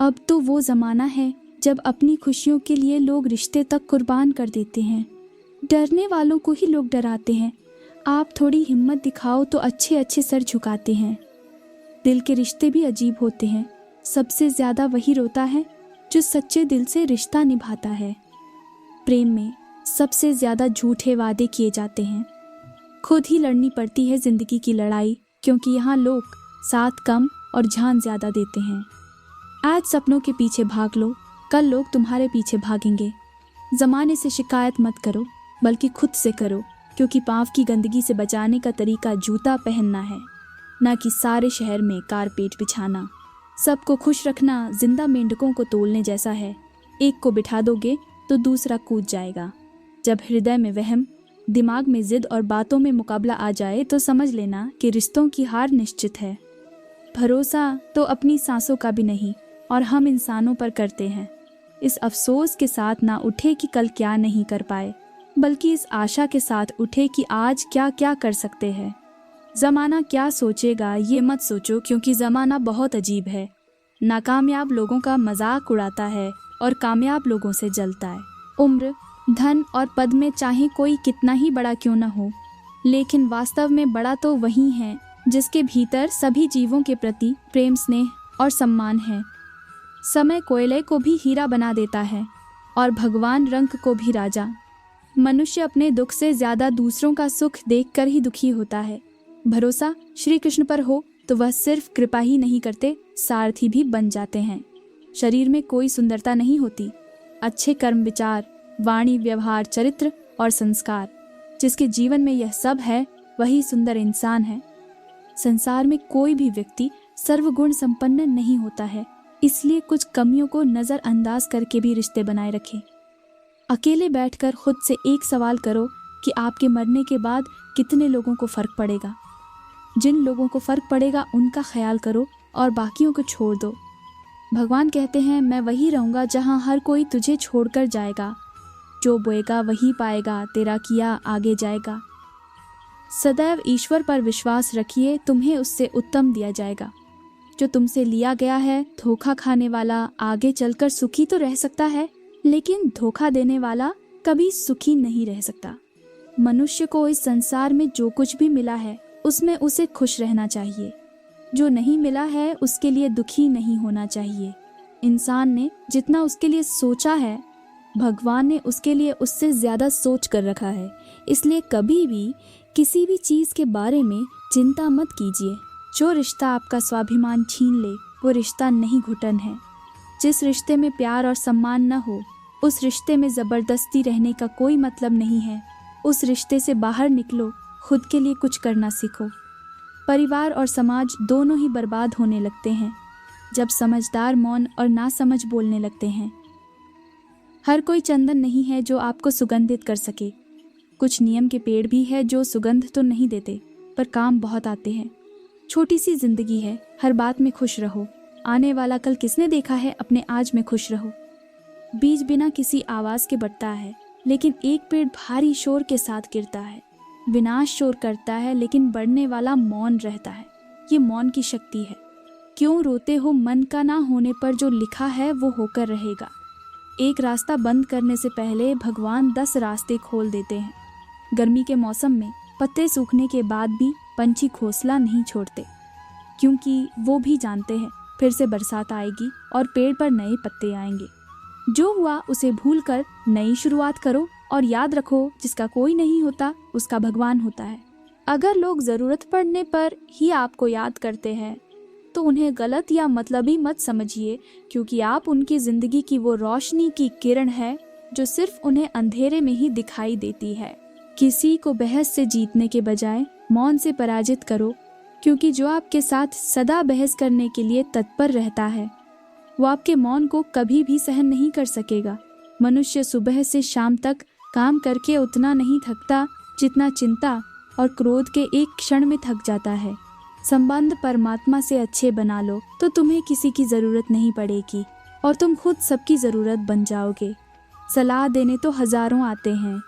अब तो वो ज़माना है जब अपनी खुशियों के लिए लोग रिश्ते तक कुर्बान कर देते हैं। डरने वालों को ही लोग डराते हैं। आप थोड़ी हिम्मत दिखाओ तो अच्छे अच्छे सर झुकाते हैं। दिल के रिश्ते भी अजीब होते हैं। सबसे ज़्यादा वही रोता है जो सच्चे दिल से रिश्ता निभाता है। प्रेम में सबसे ज़्यादा झूठे वादे किए जाते हैं। खुद ही लड़नी पड़ती है ज़िंदगी की लड़ाई, क्योंकि यहाँ लोग साथ कम और जान ज़्यादा देते हैं। आज सपनों के पीछे भाग लो, कल लोग तुम्हारे पीछे भागेंगे। ज़माने से शिकायत मत करो, बल्कि खुद से करो, क्योंकि पाँव की गंदगी से बचाने का तरीका जूता पहनना है, ना कि सारे शहर में कारपेट बिछाना। सबको खुश रखना जिंदा मेंढकों को तोलने जैसा है। एक को बिठा दोगे तो दूसरा कूद जाएगा। जब हृदय में वहम, दिमाग में जिद और बातों में मुकाबला आ जाए तो समझ लेना कि रिश्तों की हार निश्चित है। भरोसा तो अपनी सांसों का भी नहीं और हम इंसानों पर करते हैं। इस अफसोस के साथ ना उठे कि कल क्या नहीं कर पाए, बल्कि इस आशा के साथ उठे कि आज क्या क्या कर सकते हैं। ज़माना क्या सोचेगा ये मत सोचो, क्योंकि ज़माना बहुत अजीब है। नाकामयाब लोगों का मजाक उड़ाता है और कामयाब लोगों से जलता है। उम्र, धन और पद में चाहे कोई कितना ही बड़ा क्यों न हो, लेकिन वास्तव में बड़ा तो वही है जिसके भीतर सभी जीवों के प्रति प्रेम, स्नेह और सम्मान है। समय कोयले को भी हीरा बना देता है और भगवान रंग को भी राजा। मनुष्य अपने दुख से ज़्यादा दूसरों का सुख देखकर ही दुखी होता है। भरोसा श्री कृष्ण पर हो तो वह सिर्फ कृपा ही नहीं करते, सारथी भी बन जाते हैं। शरीर में कोई सुंदरता नहीं होती, अच्छे कर्म, विचार, वाणी, व्यवहार, चरित्र और संस्कार। जिसके जीवन में यह सब है वही सुंदर इंसान है। संसार में कोई भी व्यक्ति सर्वगुण संपन्न नहीं होता है, इसलिए कुछ कमियों को नज़रअंदाज करके भी रिश्ते बनाए रखें। अकेले बैठकर खुद से एक सवाल करो कि आपके मरने के बाद कितने लोगों को फ़र्क पड़ेगा। जिन लोगों को फ़र्क पड़ेगा उनका ख्याल करो और बाकियों को छोड़ दो। भगवान कहते हैं, मैं वही रहूँगा जहाँ हर कोई तुझे छोड़कर जाएगा। जो बोएगा वही पाएगा, तेरा किया आगे जाएगा। सदैव ईश्वर पर विश्वास रखिए, तुम्हें उससे उत्तम दिया जाएगा। जो तुमसे लिया गया है, धोखा खाने वाला आगे चलकर सुखी तो रह सकता है, लेकिन धोखा देने वाला कभी सुखी नहीं रह सकता। मनुष्य को इस संसार में जो कुछ भी मिला है उसमें उसे खुश रहना चाहिए। जो नहीं मिला है उसके लिए दुखी नहीं होना चाहिए। इंसान ने जितना उसके लिए सोचा है, भगवान ने उसके लिए उससे ज़्यादा सोच कर रखा है। इसलिए कभी भी किसी भी चीज़ के बारे में चिंता मत कीजिए। जो रिश्ता आपका स्वाभिमान छीन ले वो रिश्ता नहीं, घुटन है। जिस रिश्ते में प्यार और सम्मान न हो उस रिश्ते में ज़बरदस्ती रहने का कोई मतलब नहीं है। उस रिश्ते से बाहर निकलो, खुद के लिए कुछ करना सीखो। परिवार और समाज दोनों ही बर्बाद होने लगते हैं जब समझदार मौन और नासमझ बोलने लगते हैं। हर कोई चंदन नहीं है जो आपको सुगंधित कर सके। कुछ नियम के पेड़ भी है जो सुगंध तो नहीं देते पर काम बहुत आते हैं। छोटी सी जिंदगी है, हर बात में खुश रहो। आने वाला कल किसने देखा है, अपने आज में खुश रहो। बीज बिना किसी आवाज़ के बढ़ता है, लेकिन एक पेड़ भारी शोर के साथ गिरता है। विनाश शोर करता है लेकिन बढ़ने वाला मौन रहता है। ये मौन की शक्ति है। क्यों रोते हो, मन का ना होने पर जो लिखा है वो होकर रहेगा। एक रास्ता बंद करने से पहले भगवान 10 रास्ते खोल देते हैं। गर्मी के मौसम में पत्ते सूखने के बाद भी पंछी घोंसला नहीं छोड़ते, क्योंकि वो भी जानते हैं फिर से बरसात आएगी और पेड़ पर नए पत्ते आएंगे। जो हुआ उसे भूलकर नई शुरुआत करो और याद रखो, जिसका कोई नहीं होता उसका भगवान होता है। अगर लोग ज़रूरत पड़ने पर ही आपको याद करते हैं तो उन्हें गलत या मतलबी मत समझिए, क्योंकि आप उनकी ज़िंदगी की वो रोशनी की किरण है जो सिर्फ उन्हें अंधेरे में ही दिखाई देती है। किसी को बहस से जीतने के बजाय मौन से पराजित करो, क्योंकि जो आपके साथ सदा बहस करने के लिए तत्पर रहता है वो आपके मौन को कभी भी सहन नहीं कर सकेगा। मनुष्य सुबह से शाम तक काम करके उतना नहीं थकता जितना चिंता और क्रोध के एक क्षण में थक जाता है। संबंध परमात्मा से अच्छे बना लो तो तुम्हें किसी की ज़रूरत नहीं पड़ेगी और तुम खुद सबकी ज़रूरत बन जाओगे। सलाह देने तो हज़ारों आते हैं,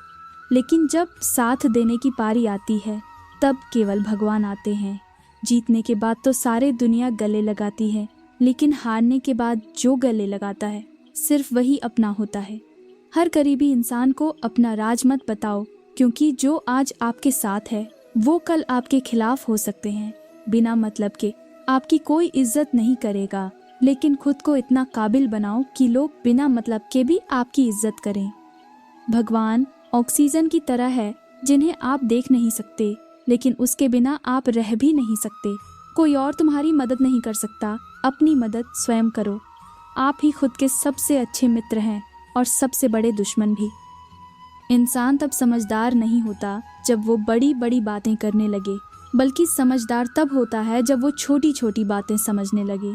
लेकिन जब साथ देने की पारी आती है तब केवल भगवान आते हैं। जीतने के बाद तो सारे दुनिया गले लगाती है, लेकिन हारने के बाद जो गले लगाता है सिर्फ वही अपना होता है। हर करीबी इंसान को अपना राज मत बताओ, क्योंकि जो आज आपके साथ है वो कल आपके खिलाफ हो सकते हैं। बिना मतलब के आपकी कोई इज्जत नहीं करेगा, लेकिन खुद को इतना काबिल बनाओ कि लोग बिना मतलब के भी आपकी इज्जत करें। भगवान ऑक्सीजन की तरह है जिन्हें आप देख नहीं सकते, लेकिन उसके बिना आप रह भी नहीं सकते। कोई और तुम्हारी मदद नहीं कर सकता, अपनी मदद स्वयं करो। आप ही खुद के सबसे अच्छे मित्र हैं और सबसे बड़े दुश्मन भी। इंसान तब समझदार नहीं होता जब वो बड़ी बड़ी बातें करने लगे, बल्कि समझदार तब होता है जब वो छोटी छोटी बातें समझने लगे।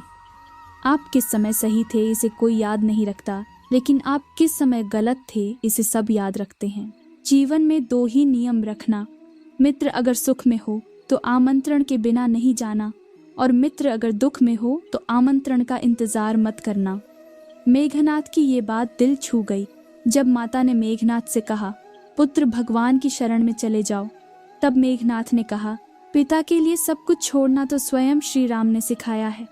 आप किस समय सही थे इसे कोई याद नहीं रखता, लेकिन आप किस समय गलत थे इसे सब याद रखते हैं। जीवन में 2 ही नियम रखना, मित्र अगर सुख में हो तो आमंत्रण के बिना नहीं जाना, और मित्र अगर दुख में हो तो आमंत्रण का इंतजार मत करना। मेघनाथ की ये बात दिल छू गई। जब माता ने मेघनाथ से कहा, पुत्र भगवान की शरण में चले जाओ, तब मेघनाथ ने कहा, पिता के लिए सब कुछ छोड़ना तो स्वयं श्री राम ने सिखाया है।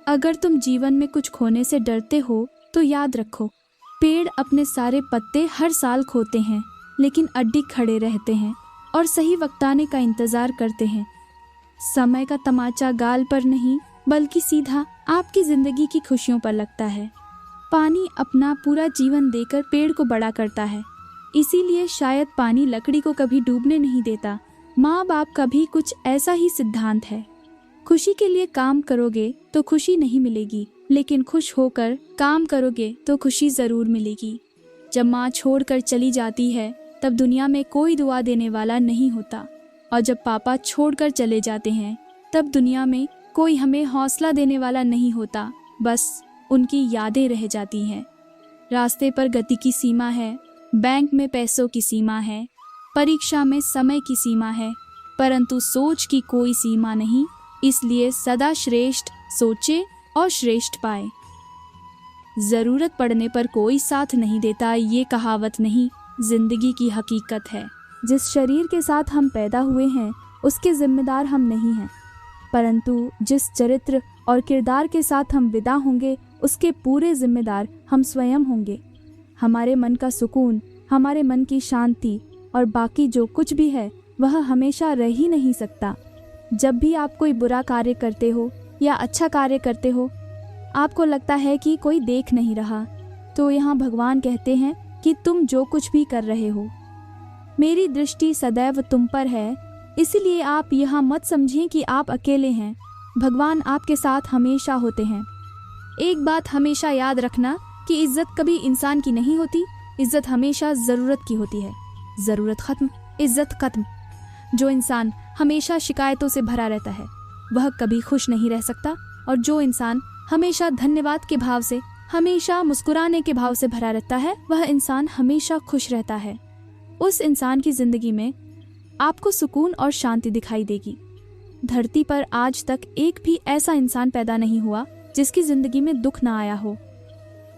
अगर तुम जीवन में कुछ खोने से डरते हो तो याद रखो, पेड़ अपने सारे पत्ते हर साल खोते हैं, लेकिन अडिग खड़े रहते हैं और सही वक्त आने का इंतजार करते हैं। समय का तमाचा गाल पर नहीं, बल्कि सीधा आपकी जिंदगी की खुशियों पर लगता है। पानी अपना पूरा जीवन देकर पेड़ को बड़ा करता है, इसीलिए शायद पानी लकड़ी को कभी डूबने नहीं देता। माँ बाप का भी कुछ ऐसा ही सिद्धांत है। खुशी के लिए काम करोगे तो खुशी नहीं मिलेगी, लेकिन खुश होकर काम करोगे तो खुशी जरूर मिलेगी। जब माँ छोड़कर चली जाती है तब दुनिया में कोई दुआ देने वाला नहीं होता, और जब पापा छोड़कर चले जाते हैं तब दुनिया में कोई हमें हौसला देने वाला नहीं होता, बस उनकी यादें रह जाती हैं। रास्ते पर गति की सीमा है, बैंक में पैसों की सीमा है, परीक्षा में समय की सीमा है, परंतु सोच की कोई सीमा नहीं। इसलिए सदा श्रेष्ठ सोचे और श्रेष्ठ पाए। जरूरत पड़ने पर कोई साथ नहीं देता, ये कहावत नहीं, जिंदगी की हकीकत है। जिस शरीर के साथ हम पैदा हुए हैं उसके जिम्मेदार हम नहीं हैं, परंतु जिस चरित्र और किरदार के साथ हम विदा होंगे उसके पूरे जिम्मेदार हम स्वयं होंगे। हमारे मन का सुकून, हमारे मन की शांति और बाकी जो कुछ भी है वह हमेशा रह ही नहीं सकता। जब भी आप कोई बुरा कार्य करते हो या अच्छा कार्य करते हो, आपको लगता है कि कोई देख नहीं रहा, तो यहाँ भगवान कहते हैं कि तुम जो कुछ भी कर रहे हो, मेरी दृष्टि सदैव तुम पर है, इसलिए आप यहाँ मत समझें कि आप अकेले हैं। भगवान आपके साथ हमेशा होते हैं। एक बात हमेशा याद रखना कि इज्जत कभी इंसान की नहीं होती, इज्जत हमेशा ज़रूरत की होती है। ज़रूरत ख़त्म, इज्जत ख़त्म। जो इंसान हमेशा शिकायतों से भरा रहता है वह कभी खुश नहीं रह सकता, और जो इंसान हमेशा धन्यवाद के भाव से, हमेशा मुस्कुराने के भाव से भरा रहता है वह इंसान हमेशा खुश रहता है। उस इंसान की जिंदगी में आपको सुकून और शांति दिखाई देगी। धरती पर आज तक एक भी ऐसा इंसान पैदा नहीं हुआ जिसकी जिंदगी में दुख ना आया हो,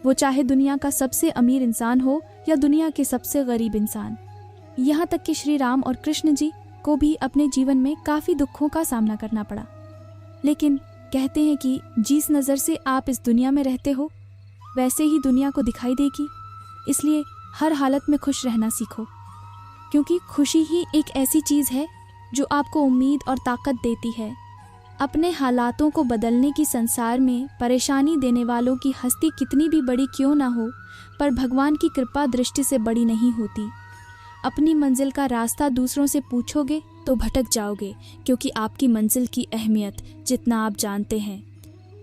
वो चाहे दुनिया का सबसे अमीर इंसान हो या दुनिया के सबसे गरीब इंसान। यहाँ तक कि श्री राम और कृष्ण जी को भी अपने जीवन में काफ़ी दुखों का सामना करना पड़ा, लेकिन कहते हैं कि जिस नज़र से आप इस दुनिया में रहते हो वैसे ही दुनिया को दिखाई देगी। इसलिए हर हालत में खुश रहना सीखो, क्योंकि खुशी ही एक ऐसी चीज़ है जो आपको उम्मीद और ताकत देती है। अपने हालातों को बदलने की संसार में परेशानी देने वालों की हस्ती कितनी भी बड़ी क्यों ना हो, पर भगवान की कृपा दृष्टि से बड़ी नहीं होती। अपनी मंजिल का रास्ता दूसरों से पूछोगे तो भटक जाओगे, क्योंकि आपकी मंजिल की अहमियत जितना आप जानते हैं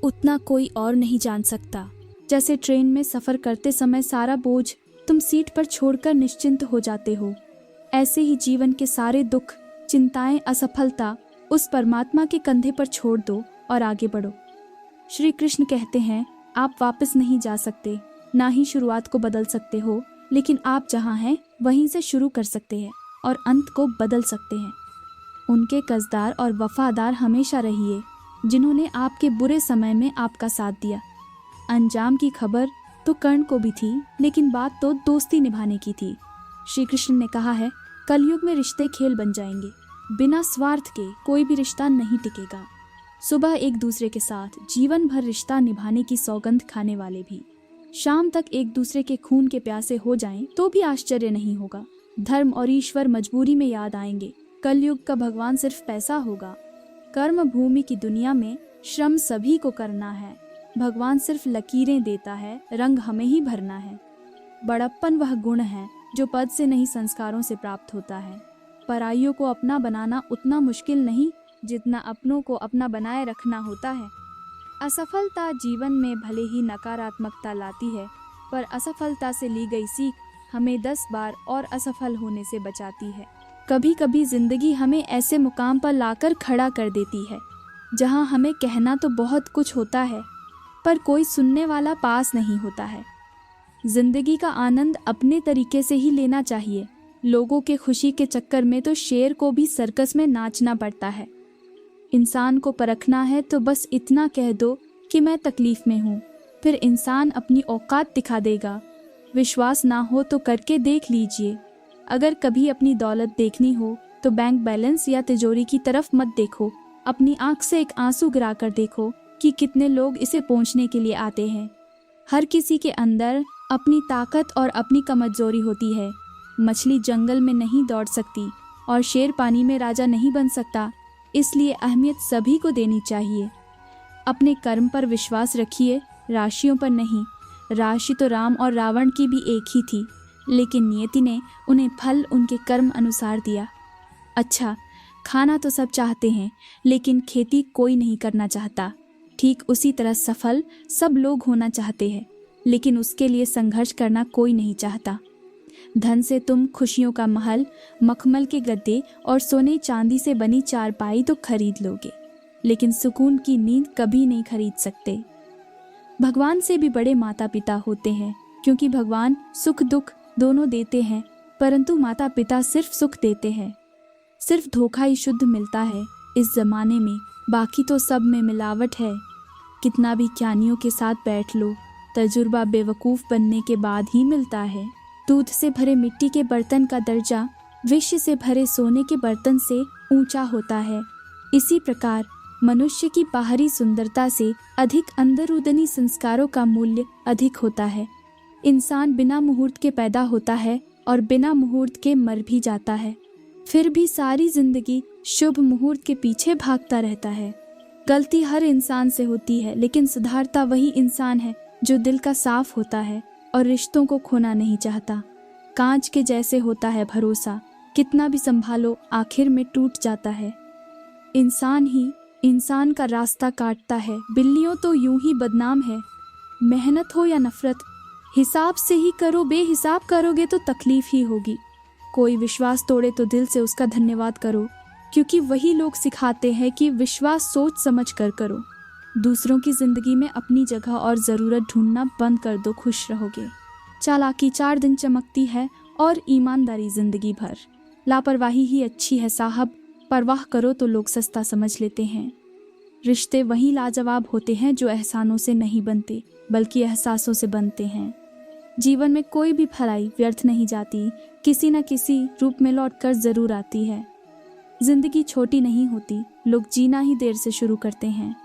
उतना कोई और नहीं जान सकता। जैसे ट्रेन में सफ़र करते समय सारा बोझ तुम सीट पर छोड़कर निश्चिंत हो जाते हो, ऐसे ही जीवन के सारे दुख, चिंताएं, असफलता उस परमात्मा के कंधे पर छोड़ दो और आगे बढ़ो। श्री कृष्ण कहते हैं, आप वापस नहीं जा सकते, ना ही शुरुआत को बदल सकते हो, लेकिन आप जहाँ हैं वहीं से शुरू कर सकते हैं और अंत को बदल सकते हैं। उनके कर्जदार और वफादार हमेशा रहिए जिन्होंने आपके बुरे समय में आपका साथ दिया। अंजाम की खबर तो कर्ण को भी थी, लेकिन बात तो दोस्ती निभाने की थी। श्री कृष्ण ने कहा है, कलयुग में रिश्ते खेल बन जाएंगे, बिना स्वार्थ के कोई भी रिश्ता नहीं टिकेगा। सुबह एक दूसरे के साथ जीवन भर रिश्ता निभाने की सौगंध खाने वाले भी शाम तक एक दूसरे के खून के प्यासे हो जाएं तो भी आश्चर्य नहीं होगा। धर्म और ईश्वर मजबूरी में याद आएंगे। कलयुग का भगवान सिर्फ पैसा होगा। कर्म भूमि की दुनिया में श्रम सभी को करना है। भगवान सिर्फ लकीरें देता है, रंग हमें ही भरना है। बड़प्पन वह गुण है जो पद से नहीं संस्कारों से प्राप्त होता है। पराइयों को अपना बनाना उतना मुश्किल नहीं जितना अपनों को अपना बनाए रखना होता है। असफलता जीवन में भले ही नकारात्मकता लाती है, पर असफलता से ली गई सीख हमें 10 बार और असफल होने से बचाती है। कभी कभी जिंदगी हमें ऐसे मुकाम पर लाकर खड़ा कर देती है जहां हमें कहना तो बहुत कुछ होता है, पर कोई सुनने वाला पास नहीं होता है। जिंदगी का आनंद अपने तरीके से ही लेना चाहिए। लोगों के खुशी के चक्कर में तो शेर को भी सर्कस में नाचना पड़ता है। इंसान को परखना है तो बस इतना कह दो कि मैं तकलीफ में हूँ, फिर इंसान अपनी औकात दिखा देगा। विश्वास ना हो तो करके देख लीजिए। अगर कभी अपनी दौलत देखनी हो तो बैंक बैलेंस या तिजोरी की तरफ मत देखो। अपनी आंख से एक आंसू गिरा कर देखो कि कितने लोग इसे पहुँचने के लिए आते हैं। हर किसी के अंदर अपनी ताकत और अपनी कमजोरी होती है। मछली जंगल में नहीं दौड़ सकती और शेर पानी में राजा नहीं बन सकता, इसलिए अहमियत सभी को देनी चाहिए। अपने कर्म पर विश्वास रखिए, राशियों पर नहीं। राशि तो राम और रावण की भी एक ही थी, लेकिन नियति ने उन्हें फल उनके कर्म अनुसार दिया। अच्छा, खाना तो सब चाहते हैं, लेकिन खेती कोई नहीं करना चाहता। ठीक उसी तरह सफल सब लोग होना चाहते हैं, लेकिन उसके लिए संघर्ष करना कोई नहीं चाहता। धन से तुम खुशियों का महल, मखमल के गद्दे और सोने चांदी से बनी चारपाई तो खरीद लोगे, लेकिन सुकून की नींद कभी नहीं खरीद सकते। भगवान से भी बड़े माता पिता होते हैं, क्योंकि भगवान सुख दुख दोनों देते हैं, परंतु माता पिता सिर्फ सुख देते हैं। सिर्फ धोखा ही शुद्ध मिलता है इस जमाने में, बाकी तो सब में मिलावट है। कितना भी ज्ञानियों के साथ बैठ लो, तजुर्बा बेवकूफ़ बनने के बाद ही मिलता है। दूध से भरे मिट्टी के बर्तन का दर्जा विष से भरे सोने के बर्तन से ऊंचा होता है। इसी प्रकार मनुष्य की बाहरी सुंदरता से अधिक अंदरूनी संस्कारों का मूल्य अधिक होता है। इंसान बिना मुहूर्त के पैदा होता है और बिना मुहूर्त के मर भी जाता है, फिर भी सारी जिंदगी शुभ मुहूर्त के पीछे भागता रहता है। गलती हर इंसान से होती है, लेकिन सुधारता वही इंसान है जो दिल का साफ होता है और रिश्तों को खोना नहीं चाहता। कांच के जैसे होता है भरोसा, कितना भी संभालो आखिर में टूट जाता है। इंसान ही इंसान का रास्ता काटता है। बिल्लियों तो यूं ही बदनाम है। मेहनत हो या नफरत, हिसाब से ही करो, बेहिसाब करोगे तो तकलीफ ही होगी। कोई विश्वास तोड़े तो दिल से उसका धन्यवाद करो, क्योंकि वही लोग सिखाते हैं कि विश्वास सोच समझ कर करो। दूसरों की जिंदगी में अपनी जगह और ज़रूरत ढूंढना बंद कर दो, खुश रहोगे। चालाकी 4 दिन चमकती है और ईमानदारी जिंदगी भर। लापरवाही ही अच्छी है साहब, परवाह करो तो लोग सस्ता समझ लेते हैं। रिश्ते वही लाजवाब होते हैं जो एहसानों से नहीं बनते, बल्कि एहसासों से बनते हैं। जीवन में कोई भी भलाई व्यर्थ नहीं जाती, किसी न किसी रूप में लौटकर ज़रूर आती है। जिंदगी छोटी नहीं होती, लोग जीना ही देर से शुरू करते हैं।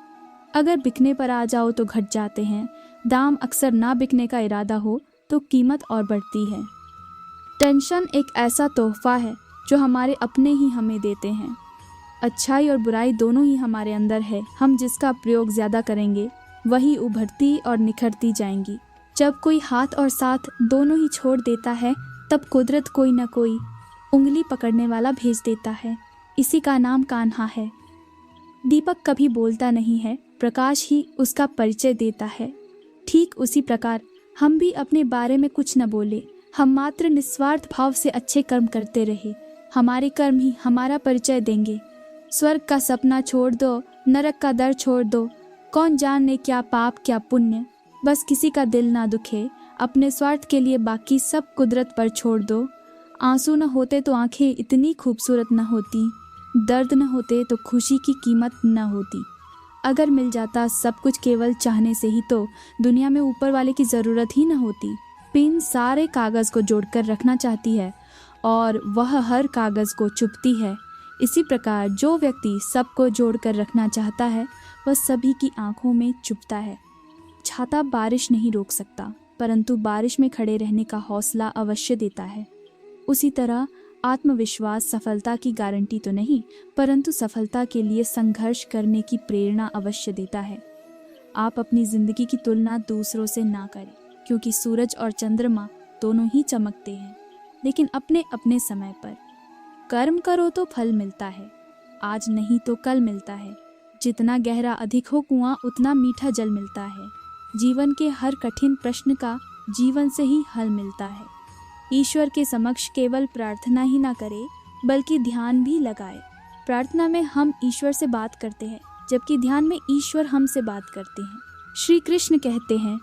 अगर बिकने पर आ जाओ तो घट जाते हैं। दाम अक्सर ना बिकने का इरादा हो तो कीमत और बढ़ती है। टेंशन एक ऐसा तोहफा है जो हमारे अपने ही हमें देते हैं। अच्छाई और बुराई दोनों ही हमारे अंदर है। हम जिसका प्रयोग ज़्यादा करेंगे वही उभरती और निखरती जाएंगी। जब कोई हाथ और साथ दोनों ही छोड़ देता है, तब कुदरत कोई न कोई उंगली पकड़ने वाला भेज देता है। इसी का नाम कान्हा है। दीपक कभी बोलता नहीं है, प्रकाश ही उसका परिचय देता है। ठीक उसी प्रकार हम भी अपने बारे में कुछ न बोले, हम मात्र निस्वार्थ भाव से अच्छे कर्म करते रहे। हमारे कर्म ही हमारा परिचय देंगे। स्वर्ग का सपना छोड़ दो, नरक का डर छोड़ दो। कौन जाने क्या पाप क्या पुण्य, बस किसी का दिल ना दुखे। अपने स्वार्थ के लिए बाकी सब कुदरत पर छोड़ दो। आंसू न होते तो आंखें इतनी खूबसूरत न होती, दर्द न होते तो खुशी की कीमत न होती। अगर मिल जाता सब कुछ केवल चाहने से ही तो दुनिया में ऊपर वाले की ज़रूरत ही न होती। पिन सारे कागज़ को जोड़कर रखना चाहती है और वह हर कागज़ को चुभती है। इसी प्रकार जो व्यक्ति सबको जोड़कर रखना चाहता है वह सभी की आंखों में चुभता है। छाता बारिश नहीं रोक सकता, परंतु बारिश में खड़े रहने का हौसला अवश्य देता है। उसी तरह आत्मविश्वास सफलता की गारंटी तो नहीं, परंतु सफलता के लिए संघर्ष करने की प्रेरणा अवश्य देता है। आप अपनी जिंदगी की तुलना दूसरों से ना करें, क्योंकि सूरज और चंद्रमा दोनों ही चमकते हैं, लेकिन अपने अपने समय पर। कर्म करो तो फल मिलता है, आज नहीं तो कल मिलता है। जितना गहरा अधिक हो कुआं, उतना मीठा जल मिलता है। जीवन के हर कठिन प्रश्न का जीवन से ही हल मिलता है। ईश्वर के समक्ष केवल प्रार्थना ही ना करे, बल्कि ध्यान भी लगाए। प्रार्थना में हम ईश्वर से बात करते हैं, जबकि ध्यान में ईश्वर हमसे बात करते हैं। श्री कृष्ण कहते हैं,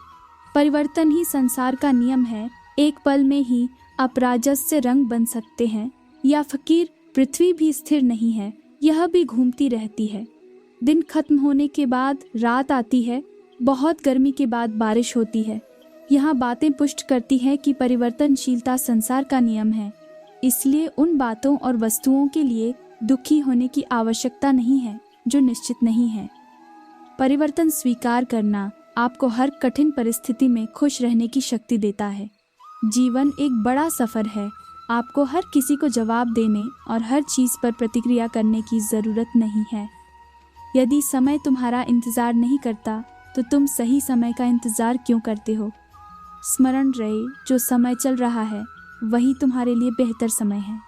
परिवर्तन ही संसार का नियम है। एक पल में ही आप राजस्य रंग बन सकते हैं, या फकीर पृथ्वी भी स्थिर नहीं है, यह भी घूमती रहती है। दिन खत्म होने के बाद रात आती है, बहुत गर्मी के बाद बारिश होती है। यहाँ बातें पुष्ट करती हैं कि परिवर्तनशीलता संसार का नियम है, इसलिए उन बातों और वस्तुओं के लिए दुखी होने की आवश्यकता नहीं है जो निश्चित नहीं है। परिवर्तन स्वीकार करना आपको हर कठिन परिस्थिति में खुश रहने की शक्ति देता है। जीवन एक बड़ा सफ़र है, आपको हर किसी को जवाब देने और हर चीज़ पर प्रतिक्रिया करने की ज़रूरत नहीं है। यदि समय तुम्हारा इंतज़ार नहीं करता, तो तुम सही समय का इंतज़ार क्यों करते हो? स्मरण रहे, जो समय चल रहा है वही तुम्हारे लिए बेहतर समय है।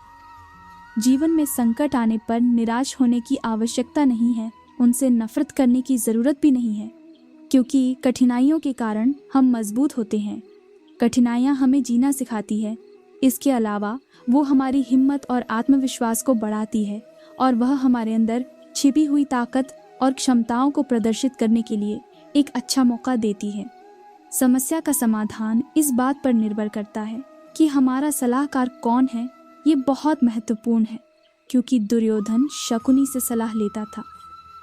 जीवन में संकट आने पर निराश होने की आवश्यकता नहीं है, उनसे नफरत करने की ज़रूरत भी नहीं है, क्योंकि कठिनाइयों के कारण हम मजबूत होते हैं। कठिनाइयाँ हमें जीना सिखाती है। इसके अलावा वो हमारी हिम्मत और आत्मविश्वास को बढ़ाती है, और वह हमारे अंदर छिपी हुई ताकत और क्षमताओं को प्रदर्शित करने के लिए एक अच्छा मौका देती है। समस्या का समाधान इस बात पर निर्भर करता है कि हमारा सलाहकार कौन है। ये बहुत महत्वपूर्ण है, क्योंकि दुर्योधन शकुनी से सलाह लेता था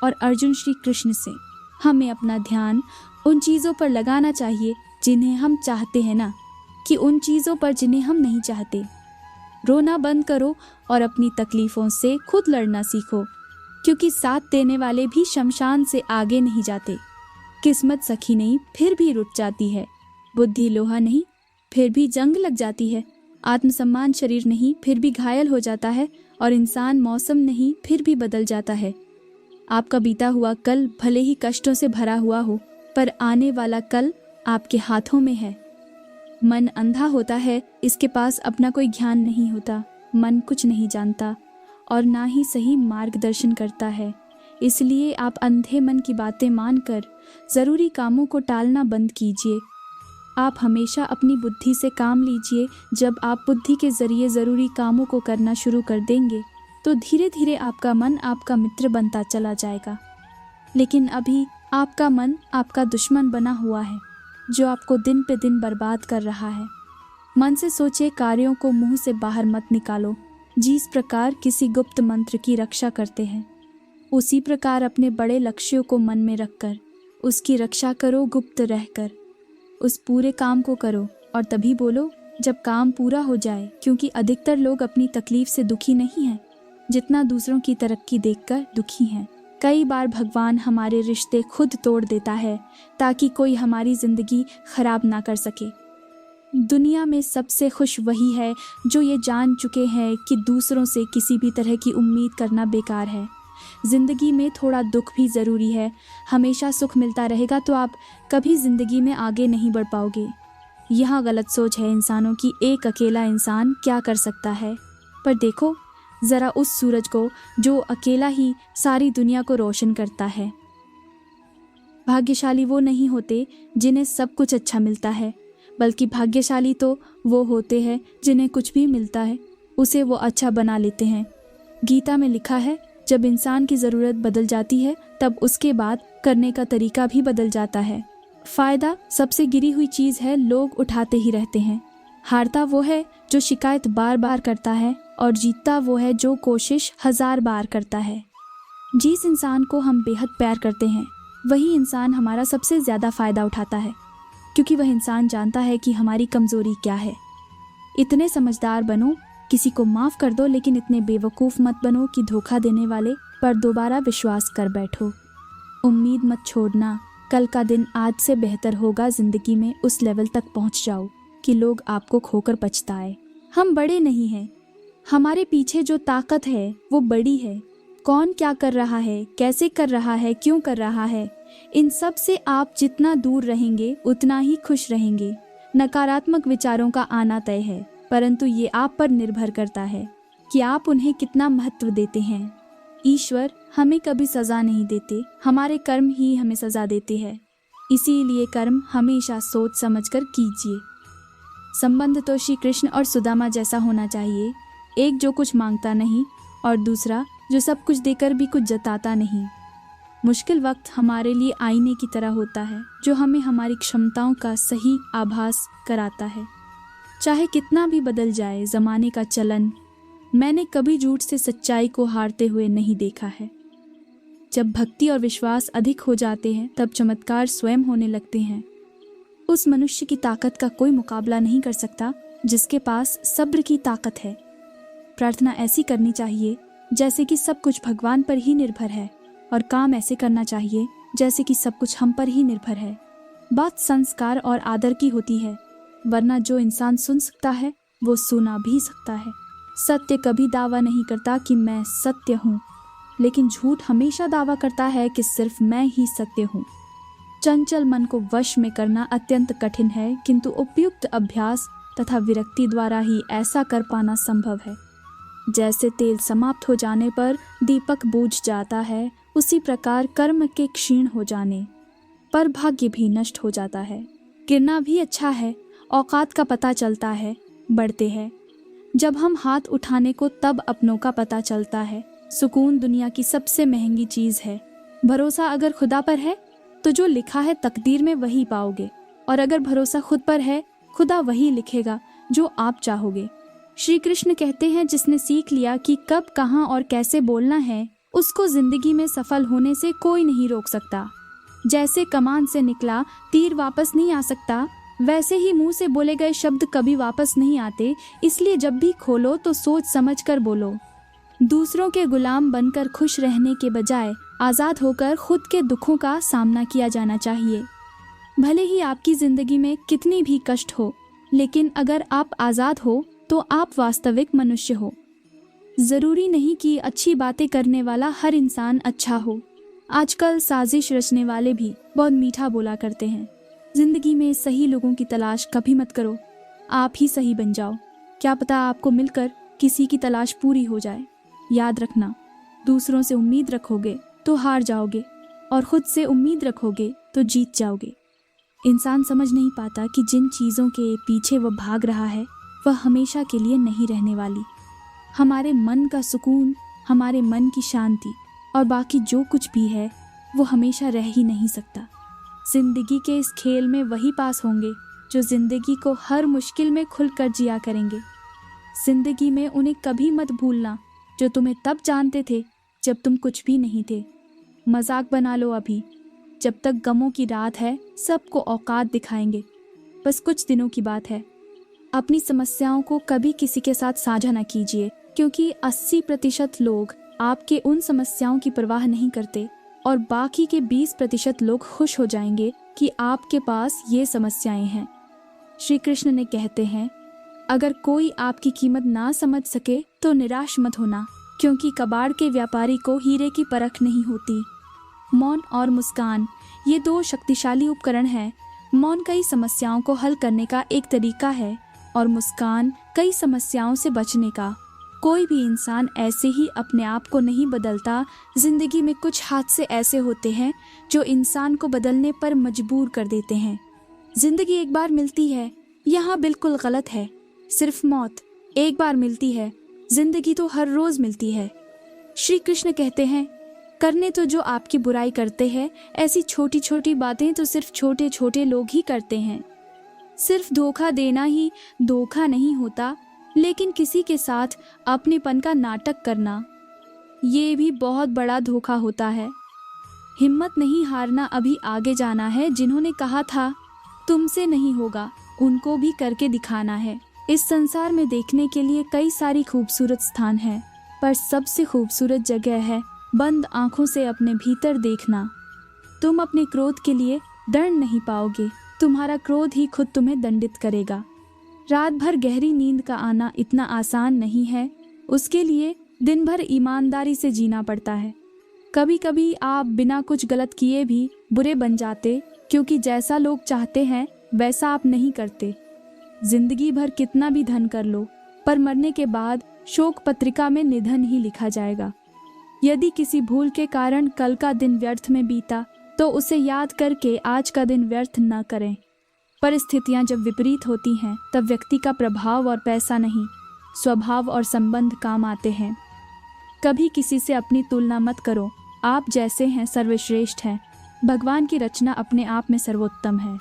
और अर्जुन श्री कृष्ण से। हमें अपना ध्यान उन चीज़ों पर लगाना चाहिए जिन्हें हम चाहते हैं, ना कि उन चीज़ों पर जिन्हें हम नहीं चाहते। रोना बंद करो और अपनी तकलीफ़ों से खुद लड़ना सीखो, क्योंकि साथ देने वाले भी शमशान से आगे नहीं जाते। किस्मत सखी नहीं, फिर भी रुठ जाती है। बुद्धि लोहा नहीं, फिर भी जंग लग जाती है। आत्मसम्मान शरीर नहीं, फिर भी घायल हो जाता है। और इंसान मौसम नहीं, फिर भी बदल जाता है। आपका बीता हुआ कल भले ही कष्टों से भरा हुआ हो, पर आने वाला कल आपके हाथों में है। मन अंधा होता है, इसके पास अपना कोई ज्ञान नहीं होता। मन कुछ नहीं जानता और ना ही सही मार्गदर्शन करता है। इसलिए आप अंधे मन की बातें मानकर ज़रूरी कामों को टालना बंद कीजिए। आप हमेशा अपनी बुद्धि से काम लीजिए। जब आप बुद्धि के ज़रिए ज़रूरी कामों को करना शुरू कर देंगे, तो धीरे धीरे आपका मन आपका मित्र बनता चला जाएगा। लेकिन अभी आपका मन आपका दुश्मन बना हुआ है, जो आपको दिन पे दिन बर्बाद कर रहा है। मन से सोचे कार्यों को मुंह से बाहर मत निकालो। जिस प्रकार किसी गुप्त मंत्र की रक्षा करते हैं, उसी प्रकार अपने बड़े लक्ष्यों को मन में रखकर उसकी रक्षा करो। गुप्त रहकर उस पूरे काम को करो और तभी बोलो जब काम पूरा हो जाए, क्योंकि अधिकतर लोग अपनी तकलीफ से दुखी नहीं हैं, जितना दूसरों की तरक्की देखकर दुखी हैं। कई बार भगवान हमारे रिश्ते खुद तोड़ देता है ताकि कोई हमारी ज़िंदगी खराब ना कर सके। दुनिया में सबसे खुश वही है जो ये जान चुके हैं कि दूसरों से किसी भी तरह की उम्मीद करना बेकार है। ज़िंदगी में थोड़ा दुख भी ज़रूरी है। हमेशा सुख मिलता रहेगा तो आप कभी ज़िंदगी में आगे नहीं बढ़ पाओगे। यह गलत सोच है इंसानों की। एक अकेला इंसान क्या कर सकता है? पर देखो ज़रा उस सूरज को जो अकेला ही सारी दुनिया को रोशन करता है। भाग्यशाली वो नहीं होते जिन्हें सब कुछ अच्छा मिलता है, बल्कि भाग्यशाली तो वो होते हैं जिन्हें कुछ भी मिलता है उसे वो अच्छा बना लेते हैं। गीता में लिखा है, जब इंसान की ज़रूरत बदल जाती है तब उसके बाद करने का तरीका भी बदल जाता है। फ़ायदा सबसे गिरी हुई चीज़ है, लोग उठाते ही रहते हैं। हारता वो है जो शिकायत बार बार करता है और जीतता वो है जो कोशिश 1000 बार करता है। जिस इंसान को हम बेहद प्यार करते हैं वही इंसान हमारा सबसे ज़्यादा फ़ायदा उठाता है, क्योंकि वह इंसान जानता है कि हमारी कमज़ोरी क्या है। इतने समझदार बनो, किसी को माफ़ कर दो, लेकिन इतने बेवकूफ़ मत बनो कि धोखा देने वाले पर दोबारा विश्वास कर बैठो। उम्मीद मत छोड़ना, कल का दिन आज से बेहतर होगा। जिंदगी में उस लेवल तक पहुंच जाओ कि लोग आपको खोकर पछताए। हम बड़े नहीं हैं, हमारे पीछे जो ताकत है वो बड़ी है। कौन क्या कर रहा है, कैसे कर रहा है, क्यों कर रहा है, इन सब से आप जितना दूर रहेंगे उतना ही खुश रहेंगे। नकारात्मक विचारों का आना तय है, परंतु ये आप पर निर्भर करता है कि आप उन्हें कितना महत्व देते हैं। ईश्वर हमें कभी सजा नहीं देते, हमारे कर्म ही हमें सजा देते हैं। इसीलिए कर्म हमेशा सोच समझकर कीजिए। संबंध तो श्री कृष्ण और सुदामा जैसा होना चाहिए, एक जो कुछ मांगता नहीं और दूसरा जो सब कुछ देकर भी कुछ जताता नहीं। मुश्किल वक्त हमारे लिए आईने की तरह होता है, जो हमें हमारी क्षमताओं का सही आभास कराता है। चाहे कितना भी बदल जाए ज़माने का चलन, मैंने कभी झूठ से सच्चाई को हारते हुए नहीं देखा है। जब भक्ति और विश्वास अधिक हो जाते हैं तब चमत्कार स्वयं होने लगते हैं। उस मनुष्य की ताकत का कोई मुकाबला नहीं कर सकता जिसके पास सब्र की ताकत है। प्रार्थना ऐसी करनी चाहिए जैसे कि सब कुछ भगवान पर ही निर्भर है, और काम ऐसे करना चाहिए जैसे कि सब कुछ हम पर ही निर्भर है। बात संस्कार और आदर की होती है, वरना जो इंसान सुन सकता है वो सुना भी सकता है। सत्य कभी दावा नहीं करता कि मैं सत्य हूँ, लेकिन झूठ हमेशा दावा करता है कि सिर्फ मैं ही सत्य हूँ। चंचल मन को वश में करना अत्यंत कठिन है, किंतु उपयुक्त अभ्यास तथा विरक्ति द्वारा ही ऐसा कर पाना संभव है। जैसे तेल समाप्त हो जाने पर दीपक बुझ जाता है, उसी प्रकार कर्म के क्षीण हो जाने पर भाग्य भी नष्ट हो जाता है। गिरना भी अच्छा है, औकात का पता चलता है, बढ़ते हैं। जब हम हाथ उठाने को तब अपनों का पता चलता है। सुकून दुनिया की सबसे महंगी चीज़ है। भरोसा अगर खुदा पर है तो जो लिखा है तकदीर में वही पाओगे, और अगर भरोसा खुद पर है खुदा वही लिखेगा जो आप चाहोगे। श्री कृष्ण कहते हैं, जिसने सीख लिया कि कब, कहाँ और कैसे बोलना है, उसको जिंदगी में सफल होने से कोई नहीं रोक सकता। जैसे कमान से निकला तीर वापस नहीं आ सकता, वैसे ही मुंह से बोले गए शब्द कभी वापस नहीं आते। इसलिए जब भी खोलो तो सोच समझ कर बोलो। दूसरों के गुलाम बनकर खुश रहने के बजाय आज़ाद होकर खुद के दुखों का सामना किया जाना चाहिए। भले ही आपकी ज़िंदगी में कितनी भी कष्ट हो, लेकिन अगर आप आज़ाद हो तो आप वास्तविक मनुष्य हो। ज़रूरी नहीं कि अच्छी बातें करने वाला हर इंसान अच्छा हो। आजकल साजिश रचने वाले भी बहुत मीठा बोला करते हैं। ज़िंदगी में सही लोगों की तलाश कभी मत करो, आप ही सही बन जाओ। क्या पता आपको मिलकर किसी की तलाश पूरी हो जाए। याद रखना, दूसरों से उम्मीद रखोगे तो हार जाओगे, और खुद से उम्मीद रखोगे तो जीत जाओगे। इंसान समझ नहीं पाता कि जिन चीज़ों के पीछे वह भाग रहा है वह हमेशा के लिए नहीं रहने वाली। हमारे मन का सुकून, हमारे मन की शांति और बाकी जो कुछ भी है वो हमेशा रह ही नहीं सकता। जिंदगी के इस खेल में वही पास होंगे जो जिंदगी को हर मुश्किल में खुलकर जिया करेंगे। जिंदगी में उन्हें कभी मत भूलना जो तुम्हें तब जानते थे जब तुम कुछ भी नहीं थे। मजाक बना लो अभी, जब तक गमों की रात है सबको औकात दिखाएंगे। बस कुछ दिनों की बात है। अपनी समस्याओं को कभी किसी के साथ साझा न कीजिए, क्योंकि 80% लोग आपके उन समस्याओं की परवाह नहीं करते और बाकी के 20% लोग खुश हो जाएंगे कि आपके पास ये समस्याएं हैं। श्री कृष्ण ने कहते हैं, अगर कोई आपकी कीमत ना समझ सके तो निराश मत होना, क्योंकि कबाड़ के व्यापारी को हीरे की परख नहीं होती। मौन और मुस्कान, ये 2 शक्तिशाली उपकरण हैं। मौन कई समस्याओं को हल करने का एक तरीका है और मुस्कान कई समस्याओं से बचने का। कोई भी इंसान ऐसे ही अपने आप को नहीं बदलता। जिंदगी में कुछ हादसे ऐसे होते हैं जो इंसान को बदलने पर मजबूर कर देते हैं। जिंदगी एक बार मिलती है, यहाँ बिल्कुल गलत है। सिर्फ मौत एक बार मिलती है, जिंदगी तो हर रोज मिलती है। श्री कृष्ण कहते हैं, करने तो जो आपकी बुराई करते हैं, ऐसी छोटी छोटी बातें तो सिर्फ छोटे छोटे लोग ही करते हैं। सिर्फ धोखा देना ही धोखा नहीं होता, लेकिन किसी के साथ अपनेपन का नाटक करना, ये भी बहुत बड़ा धोखा होता है। हिम्मत नहीं हारना, अभी आगे जाना है। जिन्होंने कहा था तुमसे नहीं होगा, उनको भी करके दिखाना है। इस संसार में देखने के लिए कई सारी खूबसूरत स्थान हैं, पर सबसे खूबसूरत जगह है बंद आंखों से अपने भीतर देखना। तुम अपने क्रोध के लिए दंड नहीं पाओगे, तुम्हारा क्रोध ही खुद तुम्हें दंडित करेगा। रात भर गहरी नींद का आना इतना आसान नहीं है, उसके लिए दिन भर ईमानदारी से जीना पड़ता है। कभी कभी आप बिना कुछ गलत किए भी बुरे बन जाते, क्योंकि जैसा लोग चाहते हैं वैसा आप नहीं करते। जिंदगी भर कितना भी धन कर लो, पर मरने के बाद शोक पत्रिका में निधन ही लिखा जाएगा। यदि किसी भूल के कारण कल का दिन व्यर्थ में बीता, तो उसे याद करके आज का दिन व्यर्थ न करें। परिस्थितियां जब विपरीत होती हैं, तब व्यक्ति का प्रभाव और पैसा नहीं, स्वभाव और संबंध काम आते हैं। कभी किसी से अपनी तुलना मत करो, आप जैसे हैं सर्वश्रेष्ठ हैं। भगवान की रचना अपने आप में सर्वोत्तम है।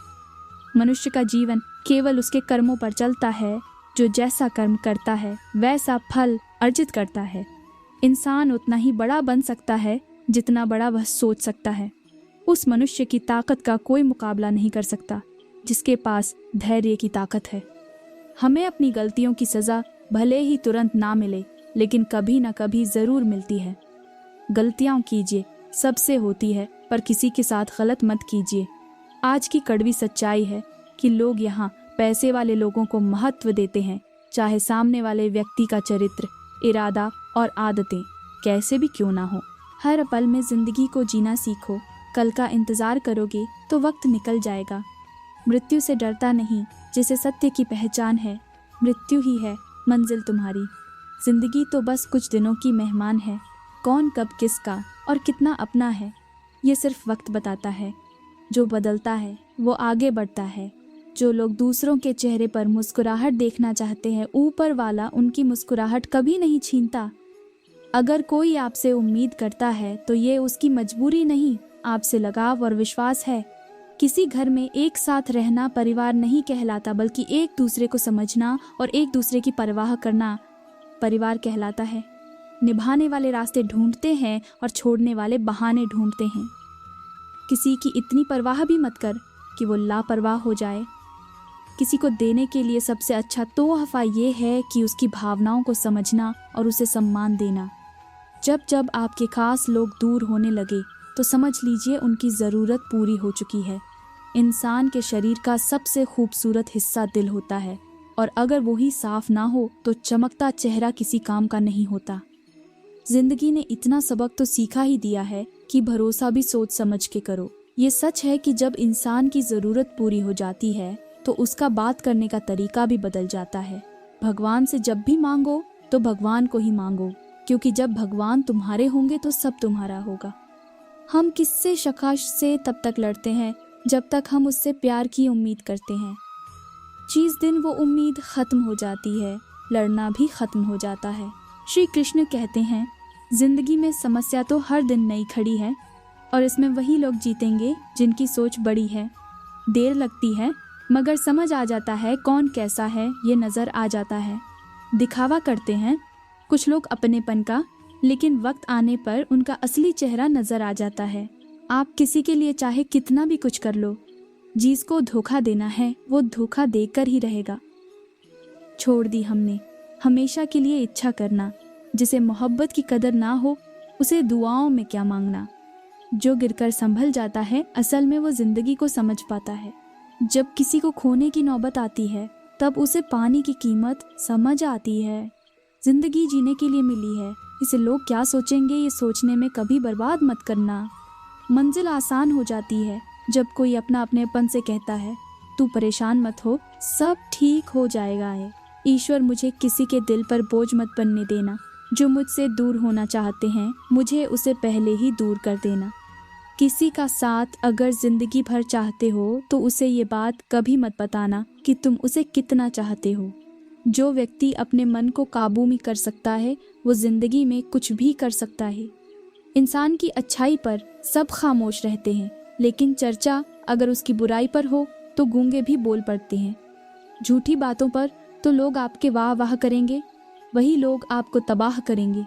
मनुष्य का जीवन केवल उसके कर्मों पर चलता है, जो जैसा कर्म करता है वैसा फल अर्जित करता है। इंसान उतना ही बड़ा बन सकता है जितना बड़ा वह सोच सकता है। उस मनुष्य की ताकत का कोई मुकाबला नहीं कर सकता जिसके पास धैर्य की ताकत है। हमें अपनी गलतियों की सज़ा भले ही तुरंत ना मिले, लेकिन कभी ना कभी ज़रूर मिलती है। गलतियाँ कीजिए, सबसे होती है, पर किसी के साथ गलत मत कीजिए। आज की कड़वी सच्चाई है कि लोग यहाँ पैसे वाले लोगों को महत्व देते हैं, चाहे सामने वाले व्यक्ति का चरित्र, इरादा और आदतें कैसे भी क्यों ना हो। हर पल में ज़िंदगी को जीना सीखो। कल का इंतज़ार करोगे तो वक्त निकल जाएगा। मृत्यु से डरता नहीं, जिसे सत्य की पहचान है। मृत्यु ही है मंजिल तुम्हारी। ज़िंदगी तो बस कुछ दिनों की मेहमान है। कौन कब किसका और कितना अपना है, ये सिर्फ वक्त बताता है। जो बदलता है वो आगे बढ़ता है। जो लोग दूसरों के चेहरे पर मुस्कुराहट देखना चाहते हैं, ऊपर वाला उनकी मुस्कुराहट कभी नहीं छीनता। अगर कोई आपसे उम्मीद करता है तो ये उसकी मजबूरी नहीं, आपसे लगाव और विश्वास है। किसी घर में एक साथ रहना परिवार नहीं कहलाता, बल्कि एक दूसरे को समझना और एक दूसरे की परवाह करना परिवार कहलाता है। निभाने वाले रास्ते ढूंढते हैं और छोड़ने वाले बहाने ढूंढते हैं। किसी की इतनी परवाह भी मत कर कि वो लापरवाह हो जाए। किसी को देने के लिए सबसे अच्छा तोहफा ये है कि उसकी भावनाओं को समझना और उसे सम्मान देना। जब जब आपके खास लोग दूर होने लगे तो समझ लीजिए उनकी ज़रूरत पूरी हो चुकी है। इंसान के शरीर का सबसे खूबसूरत हिस्सा दिल होता है, और अगर वही साफ ना हो तो चमकता चेहरा किसी काम का नहीं होता। जिंदगी ने इतना सबक तो सीखा ही दिया है कि भरोसा भी सोच समझ के करो। ये सच है कि जब इंसान की ज़रूरत पूरी हो जाती है तो उसका बात करने का तरीका भी बदल जाता है। भगवान से जब भी मांगो तो भगवान को ही मांगो, क्योंकि जब भगवान तुम्हारे होंगे तो सब तुम्हारा होगा। हम किससे शकाश से तब तक लड़ते हैं जब तक हम उससे प्यार की उम्मीद करते हैं। जिस दिन वो उम्मीद ख़त्म हो जाती है, लड़ना भी ख़त्म हो जाता है। श्री कृष्ण कहते हैं, जिंदगी में समस्या तो हर दिन नई खड़ी है, और इसमें वही लोग जीतेंगे जिनकी सोच बड़ी है। देर लगती है मगर समझ आ जाता है कौन कैसा है, ये नज़र आ जाता है। दिखावा करते हैं कुछ लोग अपनेपन का, लेकिन वक्त आने पर उनका असली चेहरा नज़र आ जाता है। आप किसी के लिए चाहे कितना भी कुछ कर लो, जिसको धोखा देना है वो धोखा देकर ही रहेगा। छोड़ दी हमने हमेशा के लिए इच्छा करना। जिसे मोहब्बत की कदर ना हो उसे दुआओं में क्या मांगना। जो गिरकर संभल जाता है असल में वो जिंदगी को समझ पाता है। जब किसी को खोने की नौबत आती है तब उसे पाने की कीमत समझ आती है। जिंदगी जीने के लिए मिली है, इसे लोग क्या सोचेंगे ये सोचने में कभी बर्बाद मत करना। मंजिल आसान हो जाती है जब कोई अपना अपनेपन से कहता है, तू परेशान मत हो, सब ठीक हो जाएगा है। ईश्वर मुझे किसी के दिल पर बोझ मत बनने देना। जो मुझसे दूर होना चाहते हैं मुझे उसे पहले ही दूर कर देना। किसी का साथ अगर जिंदगी भर चाहते हो तो उसे ये बात कभी मत बताना कि तुम उसे कितना चाहते हो। जो व्यक्ति अपने मन को काबू में कर सकता है वो जिंदगी में कुछ भी कर सकता है। इंसान की अच्छाई पर सब खामोश रहते हैं, लेकिन चर्चा अगर उसकी बुराई पर हो तो गूंगे भी बोल पड़ते हैं। झूठी बातों पर तो लोग आपके वाह वाह करेंगे, वही लोग आपको तबाह करेंगे।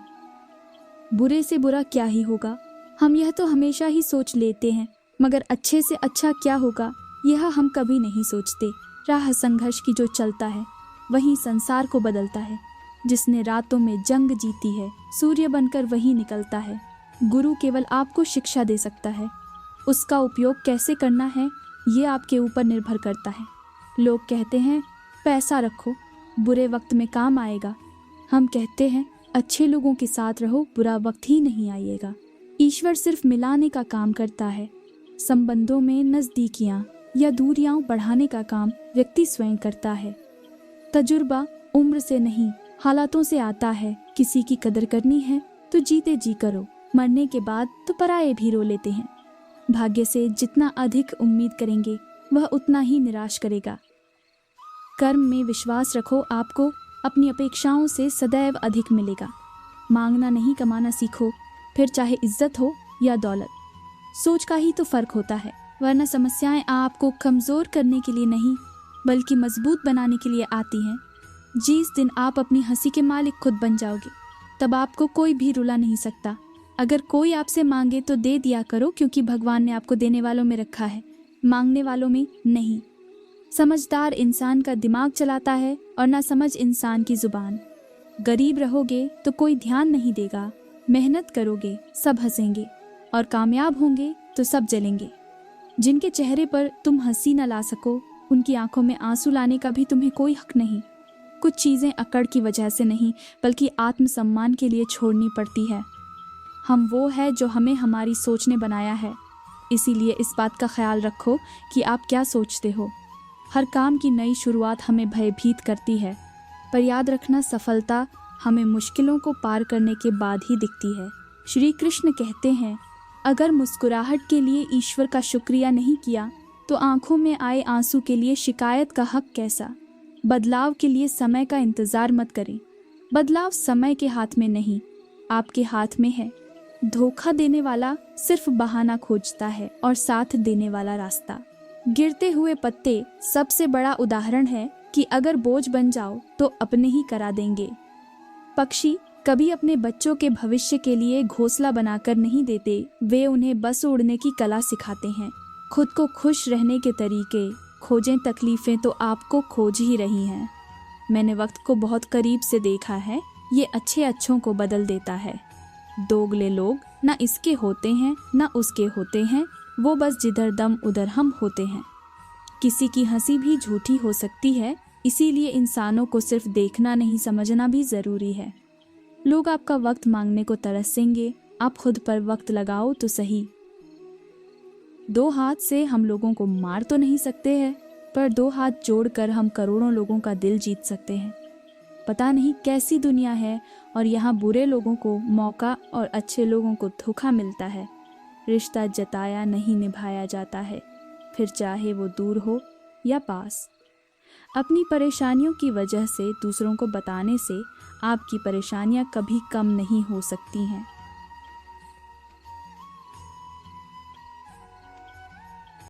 बुरे से बुरा क्या ही होगा, हम यह तो हमेशा ही सोच लेते हैं, मगर अच्छे से अच्छा क्या होगा यह हम कभी नहीं सोचते। राह संघर्ष की जो चलता है वही संसार को बदलता है। जिसने रातों में जंग जीती है सूर्य बनकर वही निकलता है। गुरु केवल आपको शिक्षा दे सकता है, उसका उपयोग कैसे करना है ये आपके ऊपर निर्भर करता है। लोग कहते हैं पैसा रखो, बुरे वक्त में काम आएगा। हम कहते हैं अच्छे लोगों के साथ रहो, बुरा वक्त ही नहीं आएगा। ईश्वर सिर्फ मिलाने का काम करता है। संबंधों में नज़दीकियाँ या दूरियां बढ़ाने का काम व्यक्ति स्वयं करता है। तजुर्बा उम्र से नहीं हालातों से आता है। किसी की कदर करनी है तो जीते जी करो, मरने के बाद तो पराये भी रो लेते हैं। भाग्य से जितना अधिक उम्मीद करेंगे वह उतना ही निराश करेगा। कर्म में विश्वास रखो, आपको अपनी अपेक्षाओं से सदैव अधिक मिलेगा। मांगना नहीं कमाना सीखो, फिर चाहे इज्जत हो या दौलत। सोच का ही तो फर्क होता है, वरना समस्याएं आपको कमज़ोर करने के लिए नहीं बल्कि मजबूत बनाने के लिए आती हैं। जिस दिन आप अपनी हंसी के मालिक खुद बन जाओगे तब आपको कोई भी रुला नहीं सकता। अगर कोई आपसे मांगे तो दे दिया करो, क्योंकि भगवान ने आपको देने वालों में रखा है, मांगने वालों में नहीं। समझदार इंसान का दिमाग चलाता है और ना समझ इंसान की जुबान। गरीब रहोगे तो कोई ध्यान नहीं देगा, मेहनत करोगे सब हंसेंगे और कामयाब होंगे तो सब जलेंगे। जिनके चेहरे पर तुम हंसी न ला सको उनकी आंखों में आंसू लाने का भी तुम्हें कोई हक नहीं। कुछ चीज़ें अकड़ की वजह से नहीं बल्कि आत्मसम्मान के लिए छोड़नी पड़ती है। हम वो है जो हमें हमारी सोच ने बनाया है, इसीलिए इस बात का ख्याल रखो कि आप क्या सोचते हो। हर काम की नई शुरुआत हमें भयभीत करती है, पर याद रखना सफलता हमें मुश्किलों को पार करने के बाद ही दिखती है। श्री कृष्ण कहते हैं, अगर मुस्कुराहट के लिए ईश्वर का शुक्रिया नहीं किया तो आंखों में आए आंसू के लिए शिकायत का हक कैसा। बदलाव के लिए समय का इंतज़ार मत करें। बदलाव समय के हाथ में नहीं, आपके हाथ में है। धोखा देने वाला सिर्फ बहाना खोजता है और साथ देने वाला रास्ता। गिरते हुए पत्ते सबसे बड़ा उदाहरण है कि अगर बोझ बन जाओ तो अपने ही करा देंगे। पक्षी कभी अपने बच्चों के भविष्य के लिए घोंसला बनाकर नहीं देते, वे उन्हें बस उड़ने की कला सिखाते हैं। खुद को खुश रहने के तरीके खोजें, तकलीफें तो आपको खोज ही रही हैं। मैंने वक्त को बहुत करीब से देखा है, ये अच्छे अच्छों को बदल देता है। दोगले लोग ना इसके होते हैं ना उसके होते हैं, वो बस जिधर दम उधर हम होते हैं। किसी की हंसी भी झूठी हो सकती है, इसीलिए इंसानों को सिर्फ देखना नहीं समझना भी ज़रूरी है। लोग आपका वक्त मांगने को तरसेंगे, आप खुद पर वक्त लगाओ तो सही। 2 हाथ से हम लोगों को मार तो नहीं सकते हैं, पर 2 हाथ जोड़कर हम करोड़ों लोगों का दिल जीत सकते हैं। पता नहीं कैसी दुनिया है और यहाँ बुरे लोगों को मौका और अच्छे लोगों को धोखा मिलता है। रिश्ता जताया नहीं निभाया जाता है, फिर चाहे वो दूर हो या पास। अपनी परेशानियों की वजह से दूसरों को बताने से आपकी परेशानियां कभी कम नहीं हो सकती हैं।